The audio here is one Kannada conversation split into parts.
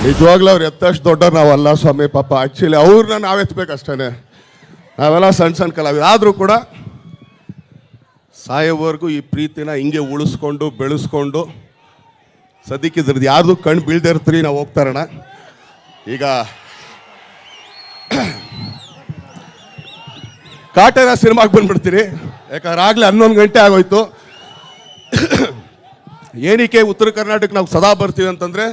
ನಿಜವಾಗ್ಲೂ ಅವ್ರು ಎತ್ತಷ್ಟು ದೊಡ್ಡವ್ರು ನಾವಲ್ಲ ಸ್ವಾಮಿ. ಪಾಪ ಆ್ಯಕ್ಚುಲಿ ಅವ್ರನ್ನ ನಾವೆತ್ತಬೇಕಷ್ಟೇ. ನಾವೆಲ್ಲ ಸಣ್ಣ ಸಣ್ಣ ಕಲಾವಿದ ಆದರೂ ಕೂಡ ಸಾಯೋವರೆಗೂ ಈ ಪ್ರೀತಿನ ಹಿಂಗೆ ಉಳಿಸ್ಕೊಂಡು ಬೆಳೆಸ್ಕೊಂಡು ಸದ್ಯಕ್ಕೆ ಇದ್ರದ್ದು ಯಾರ್ದು ಕಣ್ಣು ಬೀಳ್ದೇ ಇರ್ತೀರಿ ನಾವು ಹೋಗ್ತಾರಣ. ಈಗ ಕಾಟೇರ ಸಿನಿಮಾಗೆ ಬಂದ್ಬಿಡ್ತೀರಿ, ಯಾಕಂದ್ರೆ ಆಗಲೇ 11 ಗಂಟೆ ಆಗೋಯ್ತು. ಏನಕ್ಕೆ ಉತ್ತರ ಕರ್ನಾಟಕ ನಾವು ಸದಾ ಬರ್ತೀವಿ ಅಂತಂದರೆ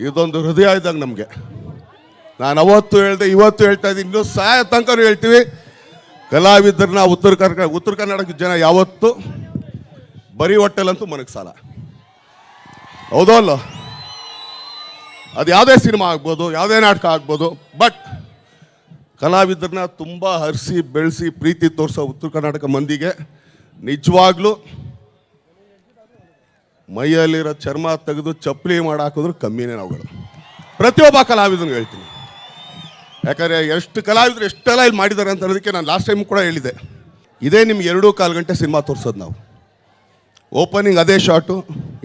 ಇದೊಂದು ಹೃದಯ ಇದ್ದಂಗೆ ನಮಗೆ. ನಾನು ಅವತ್ತು ಹೇಳ್ದೆ, ಇವತ್ತು ಹೇಳ್ತಾ ಇದ್ದೀನಿ, ಇನ್ನೂ ಸಾಯ ತನಕನೂ ಹೇಳ್ತೀವಿ. ಕಲಾವಿದರನ್ನ ಉತ್ತರ ಕರ್ನಾಟಕದ ಜನ ಯಾವತ್ತು ಬರೀ ಹೊಟ್ಟೆಲಂತೂ ಮನಸ್ಸಲ್ಲ. ಹೌದೋ ಅಲ್ಲೋ? ಅದು ಯಾವುದೇ ಸಿನಿಮಾ ಆಗ್ಬೋದು, ಯಾವುದೇ ನಾಟಕ ಆಗ್ಬೋದು, ಬಟ್ ಕಲಾವಿದರನ್ನ ತುಂಬ ಹರಿಸಿ ಬೆಳೆಸಿ ಪ್ರೀತಿ ತೋರಿಸೋ ಉತ್ತರ ಕರ್ನಾಟಕ ಮಂದಿಗೆ ನಿಜವಾಗ್ಲೂ ಮೈಯಲ್ಲಿರೋ ಚರ್ಮ ತೆಗೆದು ಚಪ್ಪಲಿ ಮಾಡಾಕಿದ್ರು ಕಮ್ಮಿನೇ ನಾವುಗಳು. ಪ್ರತಿಯೊಬ್ಬ ಕಲಾವಿದನಿಗೆ ಹೇಳ್ತೀನಿ, ಯಾಕಂದರೆ ಎಷ್ಟು ಕಲಾವಿದರು ಎಷ್ಟೆಲ್ಲ ಇಲ್ಲಿ ಮಾಡಿದ್ದಾರೆ ಅಂತ ಅನ್ನೋದಕ್ಕೆ ನಾನು ಲಾಸ್ಟ್ ಟೈಮ್ ಕೂಡ ಹೇಳಿದೆ. ಇದೇ ನಿಮ್ಗೆ 2.25 ಗಂಟೆ ಸಿನಿಮಾ ತೋರಿಸೋದು ನಾವು. ಓಪನಿಂಗ್ ಅದೇ ಶಾರ್ಟು,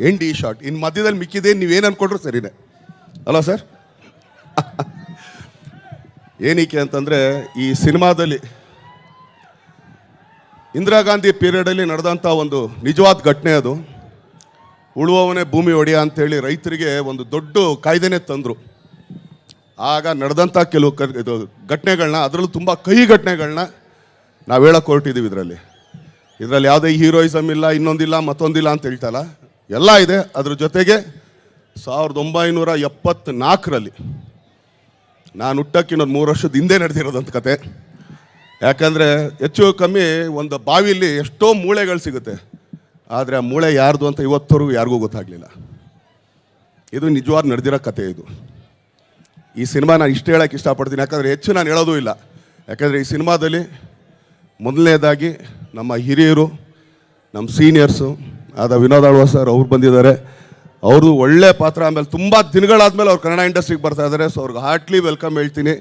ಎಂಡ್ ಈ ಶಾರ್ಟ್, ಇನ್ನು ಮಧ್ಯದಲ್ಲಿ ಮಿಕ್ಕಿದೆ ನೀವೇನು ಅಂದ್ಕೊಂಡ್ರು ಸರಿನೇ ಅಲ್ಲ ಸರ್? ಏನಕ್ಕೆ ಅಂತಂದರೆ ಈ ಸಿನಿಮಾದಲ್ಲಿ ಇಂದಿರಾ ಗಾಂಧಿ ಪೀರಿಯಡಲ್ಲಿ ನಡೆದಂಥ ಒಂದು ನಿಜವಾದ ಘಟನೆ ಅದು. ಉಳುವವನೇ ಭೂಮಿ ಒಡೆಯ ಅಂತೇಳಿ ರೈತರಿಗೆ ಒಂದು ದೊಡ್ಡ ಕಾಯ್ದೆನೇ ತಂದರು. ಆಗ ನಡೆದಂಥ ಕೆಲವು ಘಟನೆಗಳನ್ನ, ಅದರಲ್ಲೂ ತುಂಬ ಕಹಿ ಘಟನೆಗಳನ್ನ ನಾವು ಹೇಳಕ್ಕೆ ಹೊರಟಿದ್ದೀವಿ. ಇದರಲ್ಲಿ ಯಾವುದೇ ಹೀರೋಯಿಸಮ್ ಇಲ್ಲ, ಇನ್ನೊಂದಿಲ್ಲ ಮತ್ತೊಂದಿಲ್ಲ ಅಂತ ಹೇಳ್ತಲ್ಲ, ಎಲ್ಲ ಇದೆ. ಅದ್ರ ಜೊತೆಗೆ 1974ರಲ್ಲಿ ನಾನು ಹುಟ್ಟಕ್ಕೆ ಇನ್ನೊಂದು 3 ವರ್ಷದ ಹಿಂದೆ ನಡೆದಿರೋದಂತ ಕತೆ. ಯಾಕಂದರೆ ಹೆಚ್ಚು ಕಮ್ಮಿ ಒಂದು ಬಾವಿಲಿ ಎಷ್ಟೋ ಮೂಳೆಗಳು ಸಿಗುತ್ತೆ, ಆದರೆ ಆ ಮೂಳೆ ಯಾರ್ದು ಅಂತ ಇವತ್ತವರೆಗೂ ಯಾರಿಗೂ ಗೊತ್ತಾಗಲಿಲ್ಲ. ಇದು ನಿಜವಾದ ನಡೆದಿರೋ ಕತೆ. ಇದು ಈ ಸಿನಿಮಾ ನಾನು ಇಷ್ಟು ಹೇಳೋಕ್ಕೆ ಇಷ್ಟಪಡ್ತೀನಿ, ಯಾಕಂದರೆ ಹೆಚ್ಚು ನಾನು ಹೇಳೋದೂ ಇಲ್ಲ. ಯಾಕಂದರೆ ಈ ಸಿನಿಮಾದಲ್ಲಿ ಮೊದಲನೇದಾಗಿ ನಮ್ಮ ಹಿರಿಯರು, ನಮ್ಮ ಸೀನಿಯರ್ಸು ಆದ ವಿನೋದ್ ಆಳ್ವ ಸರ್ ಅವ್ರು ಬಂದಿದ್ದಾರೆ. ಅವ್ರದ್ದು ಒಳ್ಳೆ ಪಾತ್ರ. ಆಮೇಲೆ ತುಂಬ ದಿನಗಳಾದಮೇಲೆ ಅವ್ರು ಕನ್ನಡ ಇಂಡಸ್ಟ್ರಿಗೆ ಬರ್ತಾ ಇದ್ದಾರೆ. ಸೊ ಅವ್ರಿಗೆ ಹಾರ್ಟ್ಲಿ ವೆಲ್ಕಮ್ ಹೇಳ್ತೀನಿ.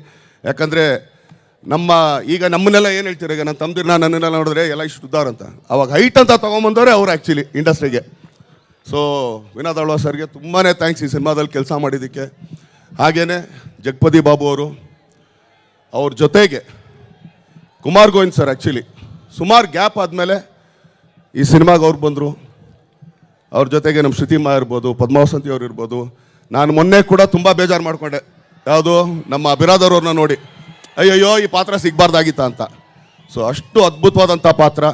ಯಾಕಂದರೆ ನಮ್ಮನ್ನೆಲ್ಲ ಏನು ಹೇಳ್ತೀರ, ಈಗ ನನ್ನ ತಮ್ಮದಿರನ್ನ ನನ್ನೆಲ್ಲ ನೋಡಿದ್ರೆ ಎಲ್ಲ ಇಷ್ಟು ಉದ್ದಾರ ಅಂತ, ಅವಾಗ ಹೈಟ್ ಅಂತ ತೊಗೊಂಬಂದವ್ರೆ ಅವ್ರು ಆ್ಯಕ್ಚುಲಿ ಇಂಡಸ್ಟ್ರಿಗೆ. ಸೊ ವಿನೋದ್ ಆಳ್ವ ಸರ್ಗೆ ತುಂಬಾ ಥ್ಯಾಂಕ್ಸ್ ಈ ಸಿನಿಮಾದಲ್ಲಿ ಕೆಲಸ ಮಾಡಿದ್ದಕ್ಕೆ. ಹಾಗೆಯೇ ಜಗಪತಿ ಬಾಬು ಅವರು, ಅವ್ರ ಜೊತೆಗೆ ಕುಮಾರ್ ಗೋವಿಂದ್ ಸರ್. ಆ್ಯಕ್ಚುಲಿ ಸುಮಾರು ಗ್ಯಾಪ್ ಆದಮೇಲೆ ಈ ಸಿನಿಮಾಗೆ ಅವ್ರು ಬಂದರು. ಅವ್ರ ಜೊತೆಗೆ ನಮ್ಮ ಶ್ರುತಿಮಾ ಇರ್ಬೋದು, ಪದ್ಮಾವಸಂತಿ ಅವ್ರು ಇರ್ಬೋದು. ನಾನು ಮೊನ್ನೆ ಕೂಡ ತುಂಬ ಬೇಜಾರು ಮಾಡಿಕೊಂಡೆ, ಯಾವುದು ನಮ್ಮ ಬಿರಾದವ್ರನ್ನ ನೋಡಿ, ಅಯ್ಯಯ್ಯೋ ಈ ಪಾತ್ರ ಸಿಗಬಾರ್ದಾಗಿತ್ತ ಅಂತ. ಸೊ ಅಷ್ಟು ಅದ್ಭುತವಾದಂಥ ಪಾತ್ರ.